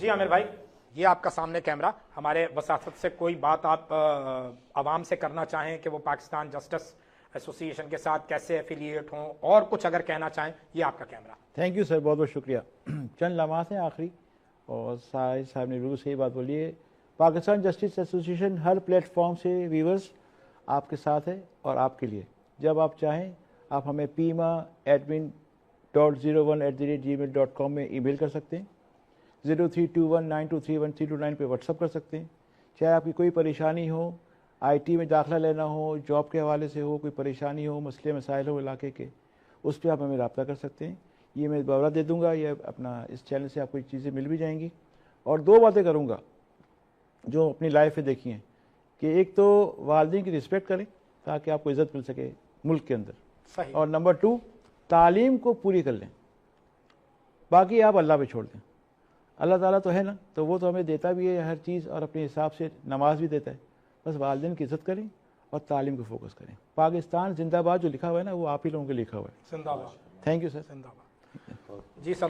جی عامر بھائی، یہ آپ کا سامنے کیمرہ، ہمارے وساطت سے کوئی بات آپ عوام سے کرنا چاہیں کہ وہ پاکستان جسٹس ایسوسی ایشن کے ساتھ کیسے ایفیلیٹ ہوں، اور کچھ اگر کہنا چاہیں، یہ آپ کا کیمرہ. تھینک یو سر، بہت بہت شکریہ. چند لمحات ہیں آخری، اور صاحب نے بالکل صحیح بات بولی ہے. پاکستان جسٹس ایسوسی ایشن ہر پلیٹ فارم سے ویورز آپ کے ساتھ ہے اور آپ کے لیے. جب آپ چاہیں آپ ہمیں pima@01@gmail.com میں ای میل کر سکتے ہیں. 0321923132 پہ واٹس اپ کر سکتے ہیں. چاہے آپ کی کوئی پریشانی ہو، آئی ٹی میں داخلہ لینا ہو، جاب کے حوالے سے ہو، کوئی پریشانی ہو، مسئلے مسائل ہو علاقے کے، اس پہ آپ ہمیں رابطہ کر سکتے ہیں. یہ میں دوبارہ دے دوں گا، یہ اپنا اس چینل سے آپ کو چیزیں مل بھی جائیں گی. اور دو باتیں کروں گا جو اپنی لائف میں دیکھی ہیں، کہ ایک تو والدین کی رسپیکٹ کریں تاکہ آپ کو عزت مل سکے ملک کے اندر. صحیح. اور نمبر 2، تعلیم کو پوری کر لیں. باقی آپ اللہ پہ چھوڑ دیں. اللہ تعالیٰ تو ہے نا، تو وہ تو ہمیں دیتا بھی ہے ہر چیز، اور اپنے حساب سے نماز بھی دیتا ہے. بس والدین کی عزت کریں اور تعلیم کو فوکس کریں. پاکستان زندہ باد جو لکھا ہوا ہے نا، وہ آپ ہی لوگوں کے لکھا ہوا ہے. زندہ باد. Thank you sir. زندہ باد. جی سر.